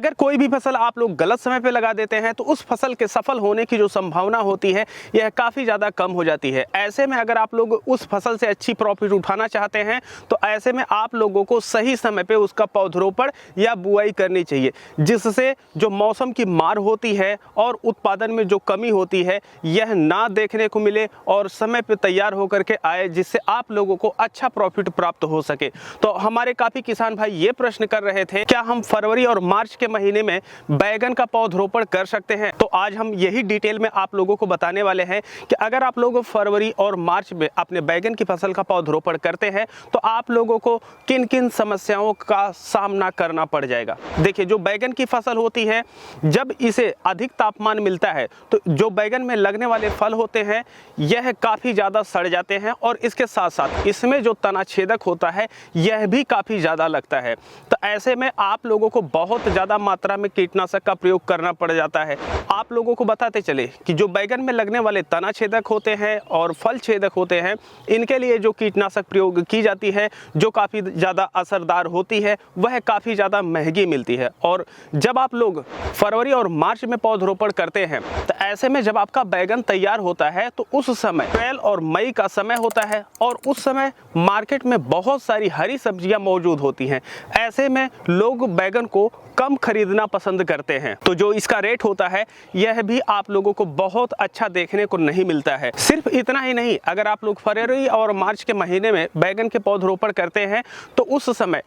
अगर कोई भी फसल आप लोग गलत समय पे लगा देते हैं तो उस फसल के सफल होने की जो संभावना होती है यह काफ़ी ज़्यादा कम हो जाती है। ऐसे में अगर आप लोग उस फसल से अच्छी प्रॉफिट उठाना चाहते हैं तो ऐसे में आप लोगों को सही समय पे उसका पौधरोपण या बुआई करनी चाहिए, जिससे जो मौसम की मार होती है और उत्पादन में जो कमी होती है यह ना देखने को मिले और समय पे तैयार होकर के आए, जिससे आप लोगों को अच्छा प्रॉफिट प्राप्त हो सके। तो हमारे काफ़ी किसान भाई ये प्रश्न कर रहे थे, क्या हम फरवरी और मार्च के महीने में बैगन का पौधरोपण कर सकते हैं? तो आज हम यही डिटेल में आप लोगों को बताने वाले हैं कि अगर आप लोग फरवरी और मार्च में अपने बैगन की फसल का पौधरोपण करते हैं तो आप लोगों को किन किन समस्याओं का सामना करना पड़ जाएगा। देखिए, जो बैगन की फसल होती है, जब इसे अधिक तापमान मिलता है तो जो बैगन में लगने वाले फल होते हैं यह काफ़ी ज़्यादा सड़ जाते हैं और इसके साथ साथ इसमें जो तना छेदक होता है यह भी काफ़ी ज़्यादा लगता है। तो ऐसे में आप लोगों को बहुत ज़्यादा मात्रा में कीटनाशक का प्रयोग करना पड़ जाता है। आप लोगों को बताते चले कि जो बैगन में लगने वाले तना छेदक होते हैं और फल छेदक होते हैं, इनके लिए जो कीटनाशक प्रयोग की जाती है जो काफ़ी ज़्यादा असरदार होती है वह काफ़ी ज़्यादा महंगी मिलती है। और जब आप लोग फरवरी और मार्च में पौधरोपण करते हैं तो ऐसे में जब आपका बैगन तैयार होता है तो उस समय अप्रैल और मई का समय होता है और उस समय मार्केट में बहुत सारी हरी सब्जियां मौजूद होती हैं। ऐसे में लोग बैगन को कम खरीदना पसंद करते हैं, तो जो इसका रेट होता है यह भी आप लोगों को बहुत अच्छा देखने को नहीं मिलता है। सिर्फ इतना ही नहीं, अगर आप लोग फरवरी और मार्च के महीने में बैगन के पौधरोपण करते हैं तो उस समय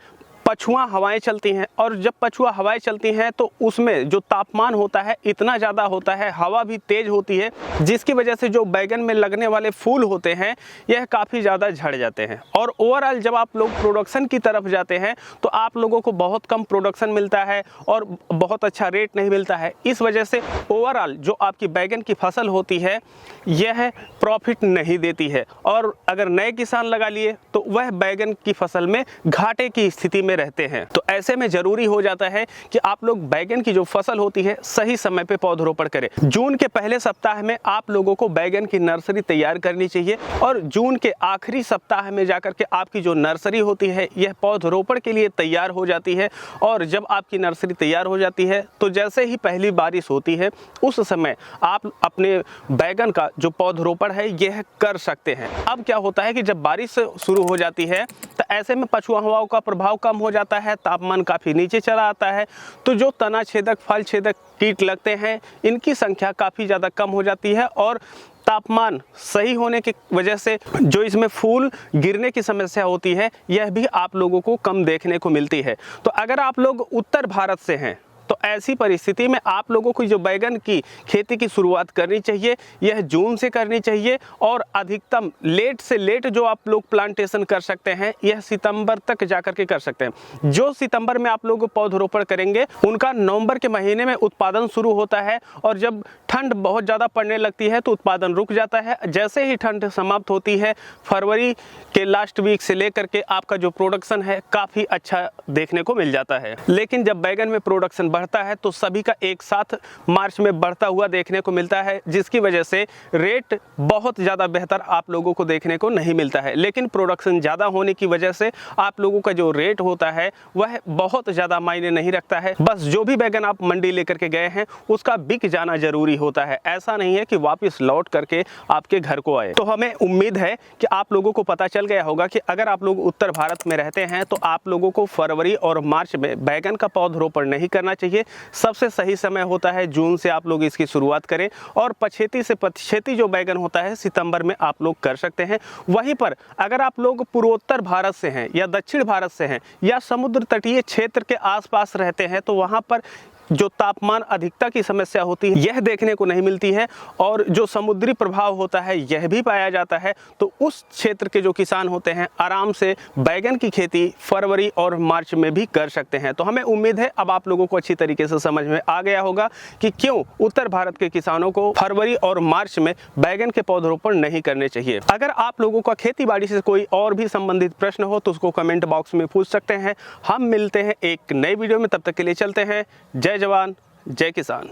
पछुआ हवाएं चलती हैं और जब पछुआ हवाएं चलती हैं तो उसमें जो तापमान होता है इतना ज़्यादा होता है, हवा भी तेज़ होती है, जिसकी वजह से जो बैगन में लगने वाले फूल होते हैं यह काफ़ी ज़्यादा झड़ जाते हैं। और ओवरऑल जब आप लोग प्रोडक्शन की तरफ जाते हैं तो आप लोगों को बहुत कम प्रोडक्शन मिलता है और बहुत अच्छा रेट नहीं मिलता है। इस वजह से ओवरऑल जो आपकी बैगन की फसल होती है यह प्रॉफिट नहीं देती है और अगर नए किसान लगा लिए तो वह बैगन की फसल में घाटे की स्थिति में रहते हैं। तो ऐसे में जरूरी हो जाता है कि आप लोग बैगन की जो फसल होती है सही समय पे पौधरोपण करें। जून के पहले सप्ताह में आप लोगों को बैगन की नर्सरी तैयार करनी चाहिए और जून के आखिरी सप्ताह में जाकर के आपकी जो नर्सरी होती है यह पौधरोपण के लिए तैयार हो जाती है। और जब आपकी नर्सरी तैयार हो जाती है तो जैसे ही पहली बारिश होती है उस समय आप अपने बैगन का जो पौधरोपण है यह कर सकते हैं। अब क्या होता है कि जब बारिश शुरू हो जाती है तो ऐसे में पछुआ हवाओं का प्रभाव कम हो जाता है, तापमान काफ़ी नीचे चला आता है, तो जो तना छेदक फल छेदक कीट लगते हैं इनकी संख्या काफ़ी ज़्यादा कम हो जाती है और तापमान सही होने की वजह से जो इसमें फूल गिरने की समस्या होती है यह भी आप लोगों को कम देखने को मिलती है। तो अगर आप लोग उत्तर भारत से हैं तो ऐसी परिस्थिति में आप लोगों को जो बैगन की खेती की शुरुआत करनी चाहिए यह जून से करनी चाहिए और अधिकतम लेट से लेट जो आप लोग प्लांटेशन कर सकते हैं यह सितंबर तक जाकर के कर सकते हैं। जो सितंबर में आप लोग पौधरोपण करेंगे उनका नवंबर के महीने में उत्पादन शुरू होता है और जब ठंड बहुत ज़्यादा पड़ने लगती है तो उत्पादन रुक जाता है। जैसे ही ठंड समाप्त होती है फरवरी के लास्ट वीक से लेकर के आपका जो प्रोडक्शन है काफ़ी अच्छा देखने को मिल जाता है। लेकिन जब बैगन में प्रोडक्शन बढ़ता है तो सभी का एक साथ मार्च में बढ़ता हुआ देखने को मिलता है, जिसकी वजह से रेट बहुत ज़्यादा बेहतर आप लोगों को देखने को नहीं मिलता है। लेकिन प्रोडक्शन ज़्यादा होने की वजह से आप लोगों का जो रेट होता है वह बहुत ज़्यादा मायने नहीं रखता है। बस जो भी बैगन आप मंडी लेकर के गए हैं उसका बिक जाना जरूरी होता है, ऐसा नहीं है कि वापस लौट करके आपके घर को आए। तो हमें उम्मीद है कि आप लोगों को पता चल गया होगा कि अगर आप लोग उत्तर भारत में रहते हैं तो आप लोगों को फरवरी और मार्च में बैगन का पौधरोपण नहीं करना चाहिए। सबसे सही समय होता है जून से आप लोग इसकी शुरुआत करें और पछेती से पछेती जो बैगन होता है सितंबर में आप लोग कर सकते हैं। वहीं पर अगर आप लोग पूर्वोत्तर भारत से हैं या दक्षिण भारत से हैं या समुद्र तटीय क्षेत्र के आसपास रहते हैं तो वहां पर जो तापमान अधिकता की समस्या होती है यह देखने को नहीं मिलती है और जो समुद्री प्रभाव होता है यह भी पाया जाता है। तो उस क्षेत्र के जो किसान होते हैं आराम से बैगन की खेती फरवरी और मार्च में भी कर सकते हैं। तो हमें उम्मीद है अब आप लोगों को अच्छी तरीके से समझ में आ गया होगा कि क्यों उत्तर भारत के किसानों को फरवरी और मार्च में बैगन के पौधरोपण नहीं करने चाहिए। अगर आप लोगों का खेती बाड़ी से कोई और भी संबंधित प्रश्न हो तो उसको कमेंट बॉक्स में पूछ सकते हैं। हम मिलते हैं एक नई वीडियो में, तब तक के लिए चलते हैं। जय जवान जय किसान।